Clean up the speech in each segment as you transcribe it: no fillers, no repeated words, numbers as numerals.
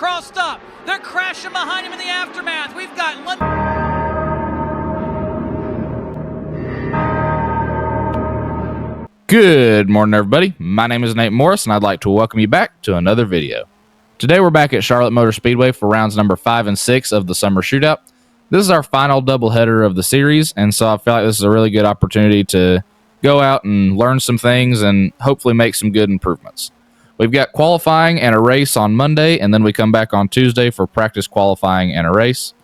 crossed up. They're crashing behind him in the aftermath. We've got London. Good morning, everybody. My name is Nate Morris, and I'd like to welcome you back to another video. Today, we're back at Charlotte Motor Speedway for rounds number 5 and 6 of the Summer Shootout. This is our final doubleheader of the series, and so I feel like this is a really good opportunity to go out and learn some things and hopefully make some good improvements. We've got qualifying and a race on Monday, and then we come back on Tuesday for practice qualifying and a race.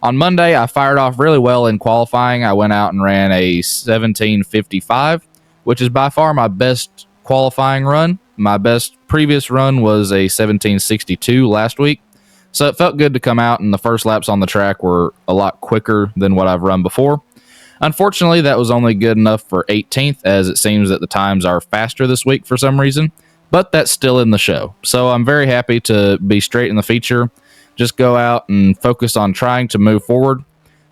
On Monday, I fired off really well in qualifying. I went out and ran a 17:55, which is by far my best qualifying run. My best previous run was a 17:62 last week. So it felt good to come out, and the first laps on the track were a lot quicker than what I've run before. Unfortunately, that was only good enough for 18th, as it seems that the times are faster this week for some reason, but that's still in the show. So I'm very happy to be straight in the feature, just go out and focus on trying to move forward.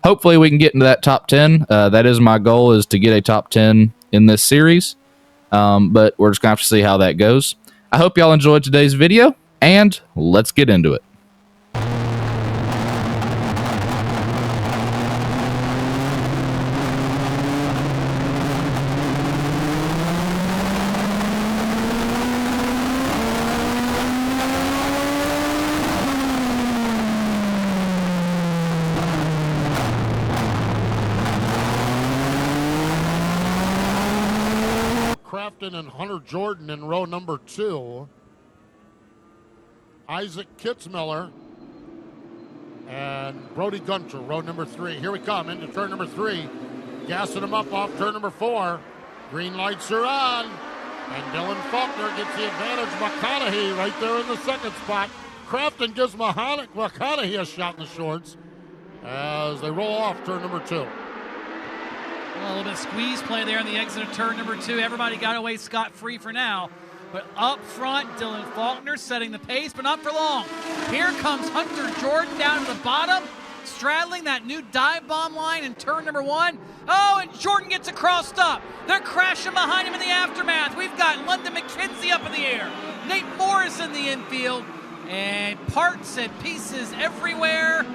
Hopefully we can get into that top 10. That is my goal, is to get a top 10 in this series, but we're just going to have to see how that goes. I hope y'all enjoyed today's video, and let's get into it. And Hunter Jordan in row number 2. Isaac Kitzmiller and Brody Gunter, row number 3. Here we come into turn number 3. Gassing him up off turn number 4. Green lights are on. And Dylan Faulkner gets the advantage. McConaughey right there in the second spot. Crafton gives McConaughey a shot in the shorts as they roll off turn number 2. Well, a little bit of squeeze play there on the exit of turn number 2. Everybody got away scot-free for now. But up front, Dylan Faulkner setting the pace, but not for long. Here comes Hunter Jordan down to the bottom, straddling that new dive bomb line in turn number 1. Oh, and Jordan gets it crossed up. They're crashing behind him in the aftermath. We've got London McKenzie up in the air. Nate Morris in the infield. And parts and pieces everywhere.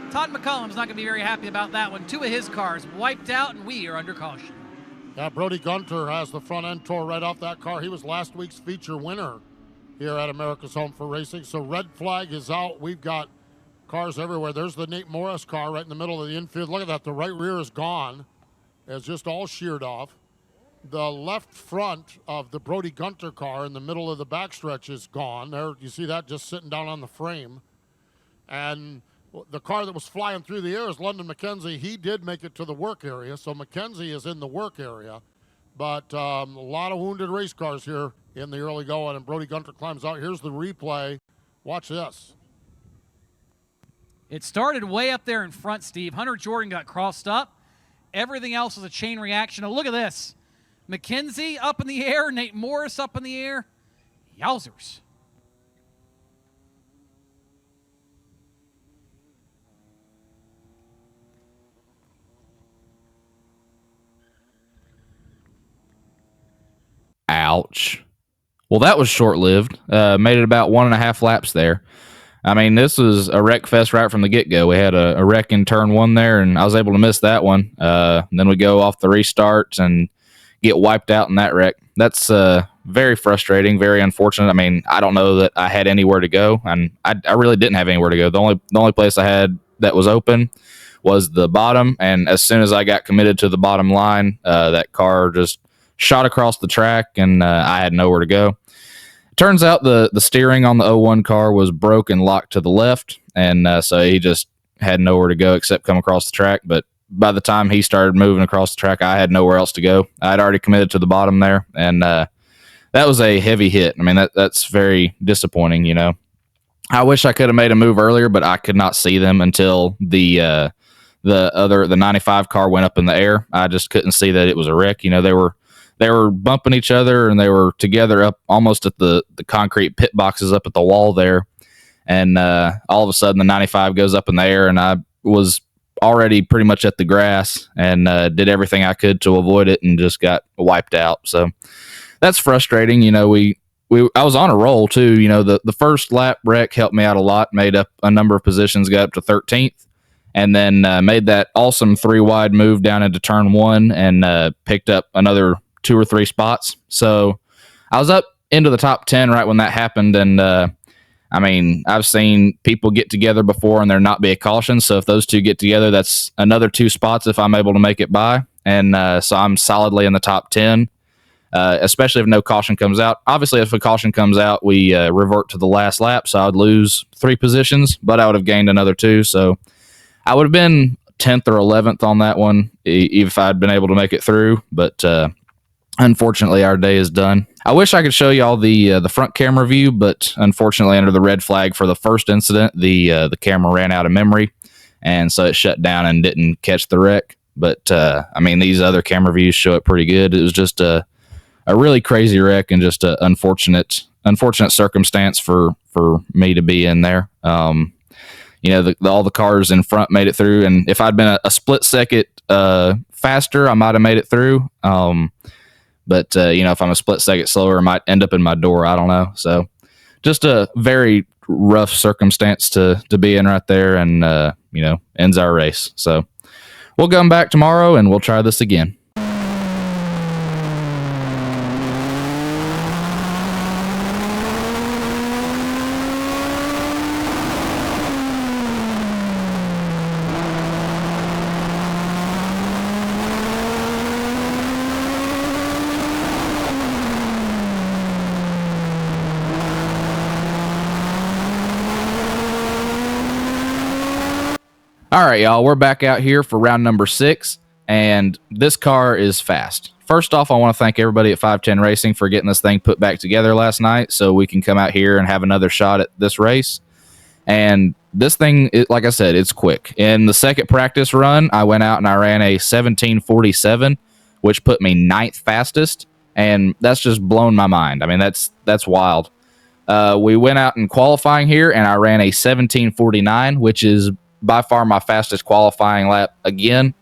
Todd McCollum's not going to be very happy about that one. 2 of his cars wiped out, and we are under caution. Yeah, Brody Gunter has the front end tore right off that car. He was last week's feature winner here at America's Home for Racing. So red flag is out. We've got cars everywhere. There's the Nate Morris car right in the middle of the infield. Look at that. The right rear is gone. It's just all sheared off. The left front of the Brody Gunter car in the middle of the backstretch is gone. There, you see that just sitting down on the frame. And the car that was flying through the air is London McKenzie. He did make it to the work area, so McKenzie is in the work area. But a lot of wounded race cars here in the early going, and Brody Gunter climbs out. Here's the replay. Watch this. It started way up there in front, Steve. Hunter Jordan got crossed up. Everything else was a chain reaction. Oh, look at this. McKenzie up in the air, Nate Morris up in the air. Yowzers. Ouch. Well, that was short-lived. Made it about 1.5 laps there. I mean, this was a wreck fest right from the get-go. We had a wreck in turn 1 there, and I was able to miss that one. And then we go off the restart and get wiped out in that wreck. That's very frustrating, very unfortunate. I mean, I don't know that I had anywhere to go, and I really didn't have anywhere to go. The only place I had that was open was the bottom, and as soon as I got committed to the bottom line, that car just shot across the track, and I had nowhere to go. Turns out the steering on the 01 car was broke and locked to the left, and so he just had nowhere to go except come across the track. But by the time he started moving across the track, I had nowhere else to go. I had already committed to the bottom there, and that was a heavy hit. I mean, that's very disappointing, you know. I wish I could have made a move earlier, but I could not see them until the 95 car went up in the air. I just couldn't see that it was a wreck. You know, they were bumping each other, and they were together up almost at the concrete pit boxes up at the wall there. And all of a sudden, the 95 goes up in the air, and I was already pretty much at the grass and did everything I could to avoid it and just got wiped out. So that's frustrating. You know, we I was on a roll too. You know, the first lap wreck helped me out a lot, made up a number of positions, got up to 13th, and then made that awesome 3-wide move down into turn 1 and picked up another 2 or 3 spots. So I was up into the top 10 right when that happened. And I mean, I've seen people get together before and there not be a caution. So if those two get together, that's another 2 spots if I'm able to make it by. And so I'm solidly in the top 10, especially if no caution comes out. Obviously, if a caution comes out, we revert to the last lap. So I would lose 3 positions, but I would have gained another 2. So I would have been 10th or 11th on that one if I'd been able to make it through. But unfortunately, our day is done. I wish I could show you all the front camera view, but unfortunately, under the red flag for the first incident, the camera ran out of memory, and so it shut down and didn't catch the wreck. But I mean, these other camera views show it pretty good. It was just a really crazy wreck and just an unfortunate circumstance for me to be in there. You know, all the cars in front made it through, and if I'd been a split second faster, I might have made it through. But, you know, if I'm a split second slower, I might end up in my door. I don't know. So just a very rough circumstance to be in right there and, you know, ends our race. So we'll come back tomorrow and we'll try this again. All right, y'all, we're back out here for round number 6, and this car is fast. First off, I want to thank everybody at 510 Racing for getting this thing put back together last night so we can come out here and have another shot at this race. And this thing, like I said, it's quick. In the second practice run, I went out and I ran a 17:47, which put me 9th fastest, and that's just blown my mind. I mean, that's wild. We went out in qualifying here, and I ran a 17:49, which is by far my fastest qualifying lap again.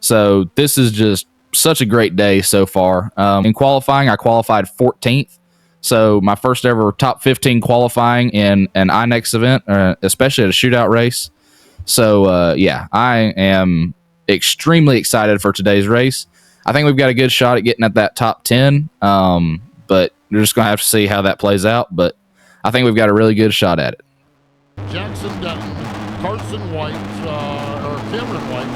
So this is just such a great day so far. In qualifying, I qualified 14th. So my first ever top 15 qualifying in an INEX event, especially at a shootout race. So yeah, I am extremely excited for today's race. I think we've got a good shot at getting at that top 10. But you're just going to have to see how that plays out. But I think we've got a really good shot at it. Jackson Denton, Carson White, or Cameron White,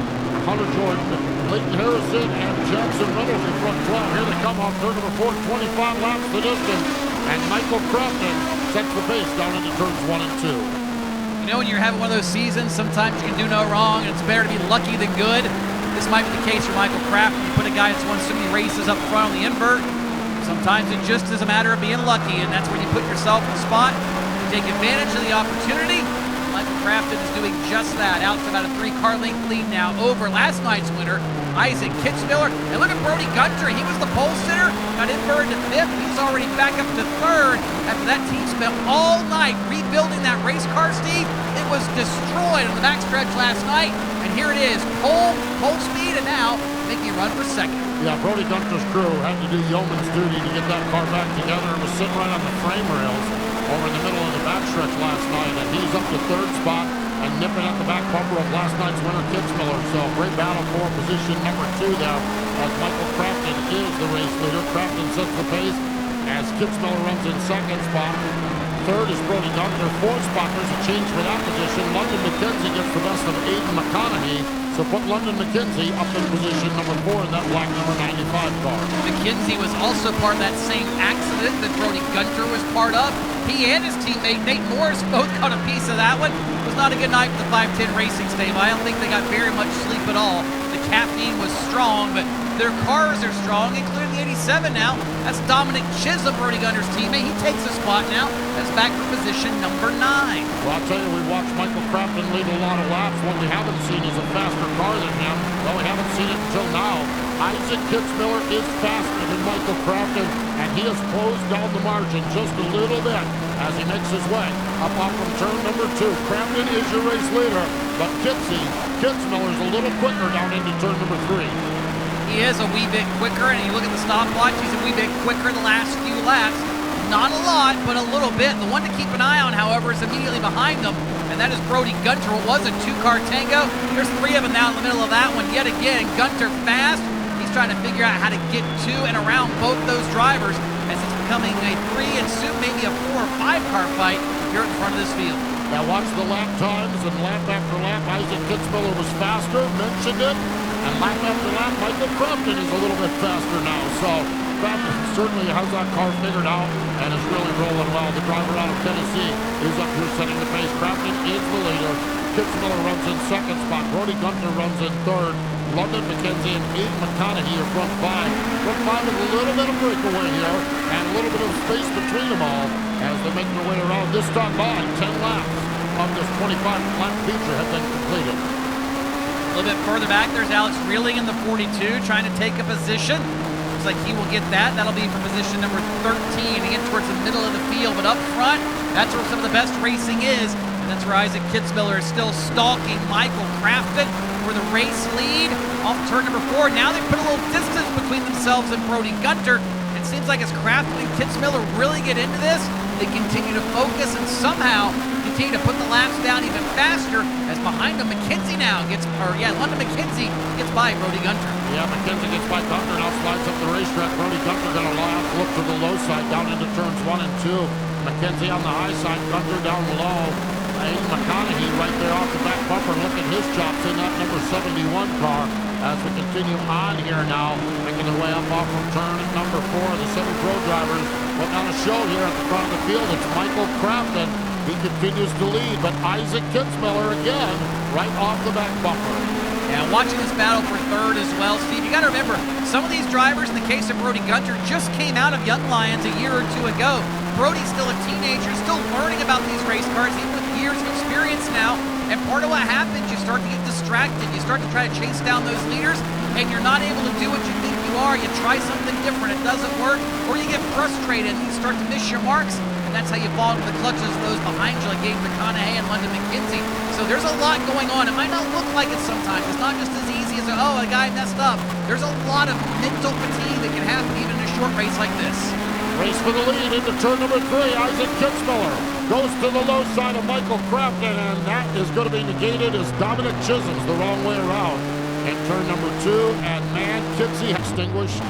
Hunter Jordan, Leighton Harrison, and Jackson Reynolds in front 12. Here they come off turn number 4, 25 laps the distance, and Michael Crafton sets the pace down into turns 1 and 2. You know, when you're having one of those seasons, sometimes you can do no wrong, and it's better to be lucky than good. This might be the case for Michael Crafton. You put a guy that's won so many races up front on the invert. Sometimes it just is a matter of being lucky, and that's when you put yourself in the spot, you take advantage of the opportunity. Michael Crafton is doing just that. Out to about a 3-car length lead now over last night's winner, Isaac Kitzmiller. And look at Brody Gunter. He was the pole sitter, got inverted to 5th. He's already back up to 3rd after that team spent all night rebuilding that race car, Steve. It was destroyed on the backstretch last night. And here it is, pole speed, and now making a run for 2nd. Yeah, Brody Gunter's crew had to do yeoman's duty to get that car back together. It was sitting right on the frame rails over in the middle of the backstretch last night, and he's up to 3rd spot and nipping at the back bumper of last night's winner, Kitzmiller. So great battle for position number 2 there as Michael Crafton is the race leader. Crafton sets the pace as Kitzmiller runs in 2nd spot. 3rd is Brody Gunter. 4th spot, there's a change for that position. London McKenzie gets the best of Aiden McConaughey. So put London McKenzie up in position number 4 in that black number 95 car. McKenzie was also part of that same accident that Brody Gunter was part of. He and his teammate Nate Morris both got a piece of that one. It was not a good night for the 510 Racing stable. I don't think they got very much sleep at all. The caffeine was strong, but their cars are strong, including the 87 now. That's Dominic Chisholm, Brody Gunter's teammate. He takes a spot now. That's back for position number 9. Well, I'll tell you, we watched Michael Crafton lead a lot of laps. What we haven't seen is a faster car than him. Well, we haven't seen it until now. Isaac Kitzmiller is faster than Michael Crafton, and he has closed down the margin just a little bit as he makes his way up off from turn number 2. Crafton is your race leader, but Kitzmiller's a little quicker down into turn number 3. He is a wee bit quicker, and you look at the stopwatch, he's a wee bit quicker the last few laps. Not a lot, but a little bit. The one to keep an eye on, however, is immediately behind them, and that is Brody Gunter. It was a two-car tango. There's three of them now in the middle of that one yet again. Gunter fast. He's trying to figure out how to get to and around both those drivers as it's becoming a 3 and soon maybe a 4 or 5 car fight here in front of this field. Now watch the lap times, and lap after lap, Isaac Kitzmiller was faster, mentioned it, and lap after lap, Michael Crafton is a little bit faster now. So Crafton certainly has that car figured out and is really rolling well. The driver out of Tennessee is up here setting the pace. Crafton is the leader. Kitzmiller runs in second spot. Brody Gunter runs in third. London McKenzie and Aiden McConaughey are front five. Front five with a little bit of breakaway here and a little bit of space between them all as they make their way around. This time by 10 laps of this 25-lap feature have been completed. A little bit further back, there's Alex Reeling in the 42 trying to take a position. Looks like he will get that. That'll be for position number 13 to get towards the middle of the field. But up front, that's where some of the best racing is. And that's where Isaac Kitzmiller is still stalking Michael Crafton for the race lead off turn number 4. Now they put a little distance between themselves and Brody Gunter. It seems like as Crafton and Kitzmiller really get into this, they continue to focus and somehow continue to put the laps down even faster as behind them McKenzie now gets, London McKenzie gets by Brody Gunter. Yeah, McKenzie gets by Gunter, now slides up the racetrack. Brody Gunter going to look to the low side down into turns 1 and 2. McKenzie on the high side, Gunter down low. Aiden McConaughey right there off the back bumper. Look at his chops in that number 71 car as we continue on here now, making their way up off from turn number 4. The semi-pro drivers putting on a show here at the front of the field. It's Michael Crafton. He continues to lead, but Isaac Kitzmiller again right off the back bumper. Yeah, watching this battle for third as well, Steve, you got to remember, some of these drivers, in the case of Brody Gunter, just came out of Young Lions a year or 2 ago. Brody's still a teenager, still learning about these race cars, even with years of experience now. And part of what happens, you start to get distracted. You start to try to chase down those leaders, and you're not able to do what you think you are. You try something different, it doesn't work, or you get frustrated and you start to miss your marks. And that's how you fall into the clutches of those behind you, like Aiden McConaughey and London McKenzie. So there's a lot going on. It might not look like it sometimes. It's not just as easy as, a guy messed up. There's a lot of mental fatigue that can happen even in a short race like this. Race for the lead into turn number 3. Isaac Kitzmiller goes to the low side of Michael Crafton, and that is going to be negated as Dominic Chisholm's the wrong way around. In turn number 2, and man, Kitsy extinguished.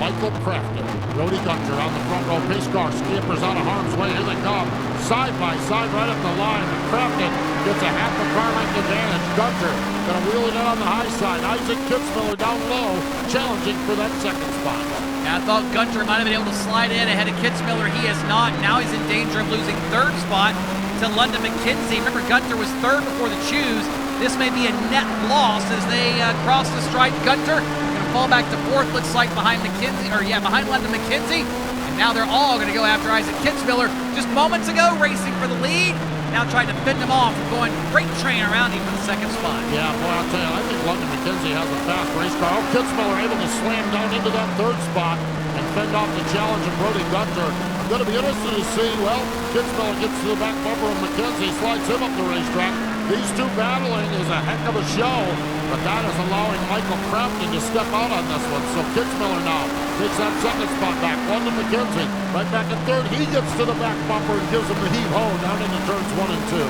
Michael Crafton, Brody Gunter on the front row, pace car, scampers out of harm's way, here they come, side by side, right up the line, and Crafton gets a half a car length advantage. Gunter gonna wheel it in on the high side. Isaac Kitzmiller down low, challenging for that second spot. Yeah, I thought Gunter might have been able to slide in ahead of Kitzmiller. He has not. Now he's in danger of losing third spot to London McKenzie. Remember, Gunter was third before the choose. This may be a net loss as they cross the stripe. Gunter gonna fall back to fourth, looks like behind behind London McKenzie. And now they're all gonna go after Isaac Kitzmiller. Just moments ago, racing for the lead. Now trying to fend him off from going freight train around him for the second spot. Yeah, boy, I'll tell you, I think London McKenzie has a fast race car. Oh, Kitzmiller able to slam down into that third spot and fend off the challenge of Brody Gunter. I'm going to be interested to see, well, Kitzmiller gets to the back bumper of McKenzie, slides him up the racetrack. These two battling is a heck of a show, but that is allowing Michael Crafton to step out on this one. So Kitzmiller now takes that second spot back. London McKenzie right back in third. He gets to the back bumper and gives him the heave-ho down into turns 1 and 2.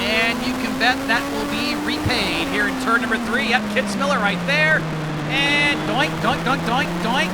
And you can bet that will be repaid here in turn number 3. Yep, Kitzmiller right there. And doink, doink, doink, doink, doink.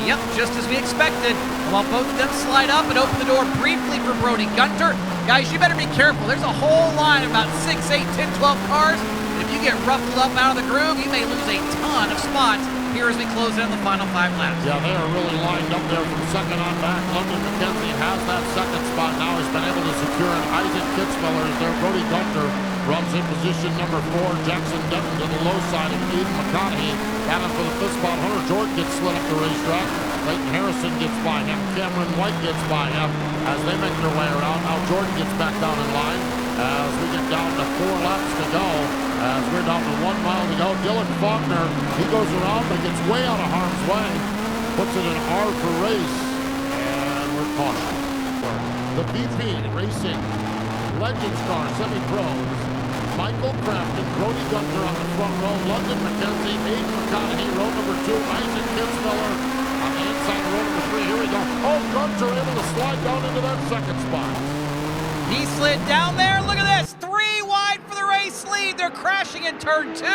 Yep, just as we expected. While both of them slide up and open the door briefly for Brody Gunter. Guys, you better be careful. There's a whole line of about 6, 8, 10, 12 cars. And if you get ruffled up out of the groove, you may lose a ton of spots here as we close in on the final 5 laps. Yeah, they are really lined up there from second on back. London McKenzie has that second spot now. He's been able to secure it. Isaac Kitzmiller is there. Brody Gunter runs in position number 4. Jackson Denton to the low side of Aiden McConaughey. Battling for the 5th spot. Hunter Jordan gets slid up the racetrack. Clayton Harrison gets by him. Cameron White gets by him as they make their way around. Now Jordan gets back down in line as we get down to 4 laps to go. As we're down to 1 mile to go. Dylan Faulkner, he goes around but gets way out of harm's way. Puts it in R for race. And we're caution. The BP Racing Legends car semi-pros. Michael Crafton, Brody Gunter on the front row. London McKenzie, Aiden McConaughey, row number 2. Isaac Kitzmiller on the inside. pace on row number 3. Here we go. Oh, Gunter able to slide down into that second spot. He slid down there. Look at this. 3 wide for the race lead. They're crashing in turn 2.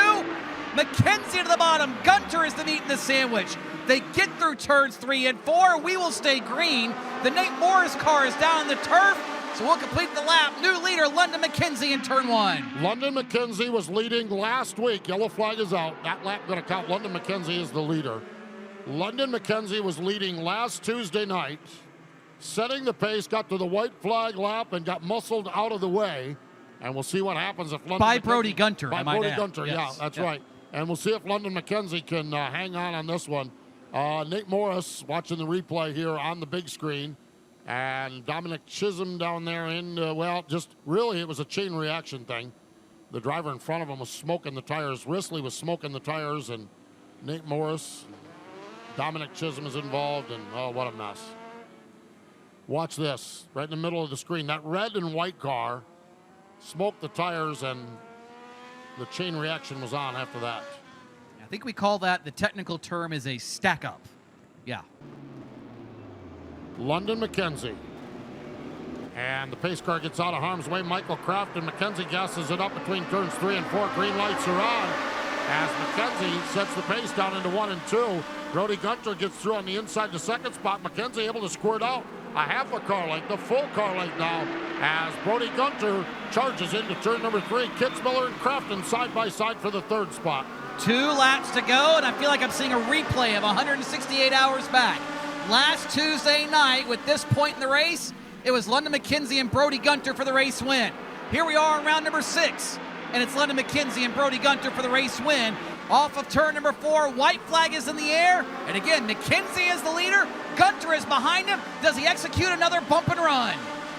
McKenzie to the bottom. Gunter is the meat in the sandwich. They get through turns 3 and 4. We will stay green. The Nate Morris car is down on the turf, so we'll complete the lap. New leader, London McKenzie in turn 1. London McKenzie was leading last week. Yellow flag is out. That lap going to count. London McKenzie is the leader. London McKenzie was leading last Tuesday night, setting the pace, got to the white flag lap, and got muscled out of the way. And we'll see what happens if London By McKenzie, Brody Gunter, By I might Brody add. Gunter, Yes. yeah, that's right. And we'll see if London McKenzie can hang on this one. Nate Morris watching the replay here on the big screen. And Dominic Chisholm down there in, well, just really it was a chain reaction thing. The driver in front of him was smoking the tires. Risley was smoking the tires, and Nate Morris, Dominic Chisholm is involved, and oh, what a mess. Watch this, right in the middle of the screen. That red and white car smoked the tires, and the chain reaction was on after that. I think we call that, the technical term is a stack up. Yeah. London McKenzie. And the pace car gets out of harm's way. Michael Kraft and McKenzie gasses it up between turns 3 and 4. Green lights are on as McKenzie sets the pace down into 1 and 2. Brody Gunter gets through on the inside the second spot. McKenzie able to squirt out a half a car length, a full car length now, as Brody Gunter charges into turn number 3. Kitzmiller and Crafton side by side for the third spot. 2 laps to go, and I feel like I'm seeing a replay of 168 hours back. Last Tuesday night, with this point in the race, it was London McKenzie and Brody Gunter for the race win. Here we are in round number 6, and it's London McKenzie and Brody Gunter for the race win. Off of turn number 4, white flag is in the air, and again, McKenzie is the leader. Gunter is behind him. Does he execute another bump and run?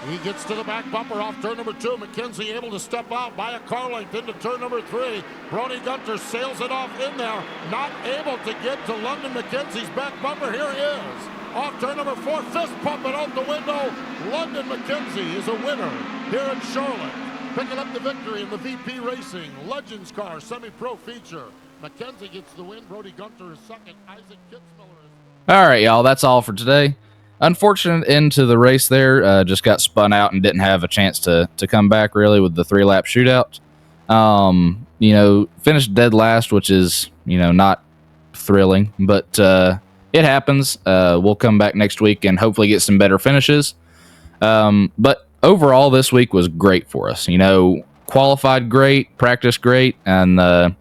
He gets to the back bumper off turn number 2. McKenzie able to step out by a car length into turn number 3. Brody Gunter sails it off in there, not able to get to London McKenzie's back bumper. Here he is. Off turn number 4, fist pumping out the window. London McKenzie is a winner here in Charlotte. Picking up the victory in the VP Racing Legends Car Semi-Pro feature. McKenzie gets the win. Brody Gunter is second. Isaac Kitzmiller is... All right, y'all, that's all for today. Unfortunate end to the race there. Just got spun out and didn't have a chance to come back really with the 3-lap shootout. Finished dead last, which is, not thrilling, but it happens. We'll come back next week and hopefully get some better finishes. But overall, this week was great for us. Qualified great, practiced great, and the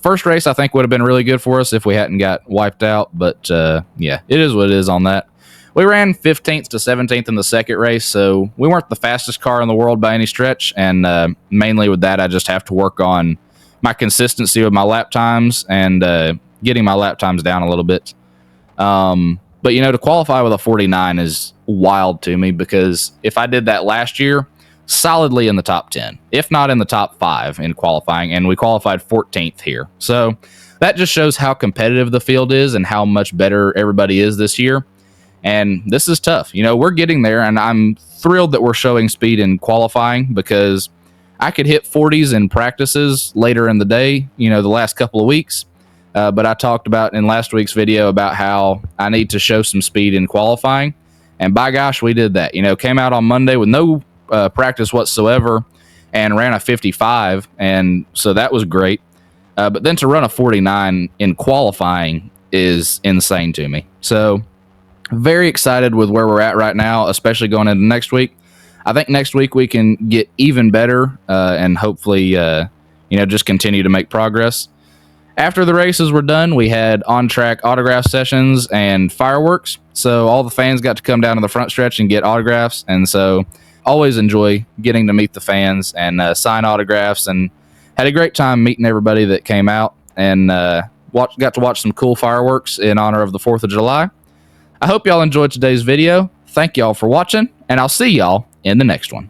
first race I think would have been really good for us if we hadn't got wiped out. But yeah, it is what it is on that. We ran 15th to 17th in the second race, so we weren't the fastest car in the world by any stretch, and mainly with that, I just have to work on my consistency with my lap times and getting my lap times down a little bit. But, to qualify with a 49 is wild to me, because if I did that last year, solidly in the top 10, if not in the top 5 in qualifying, and we qualified 14th here. So that just shows how competitive the field is and how much better everybody is this year. And this is tough. We're getting there, and I'm thrilled that we're showing speed in qualifying, because I could hit 40s in practices later in the day, the last couple of weeks. But I talked about in last week's video about how I need to show some speed in qualifying. And by gosh, we did that. Came out on Monday with no practice whatsoever and ran a 55. And so that was great. But then to run a 49 in qualifying is insane to me. So very excited with where we're at right now, especially going into next week. I think next week we can get even better and hopefully, just continue to make progress. After the races were done, we had on-track autograph sessions and fireworks. So all the fans got to come down to the front stretch and get autographs. And so always enjoy getting to meet the fans and sign autographs, and had a great time meeting everybody that came out, and got to watch some cool fireworks in honor of the 4th of July. I hope y'all enjoyed today's video. Thank y'all for watching, and I'll see y'all in the next one.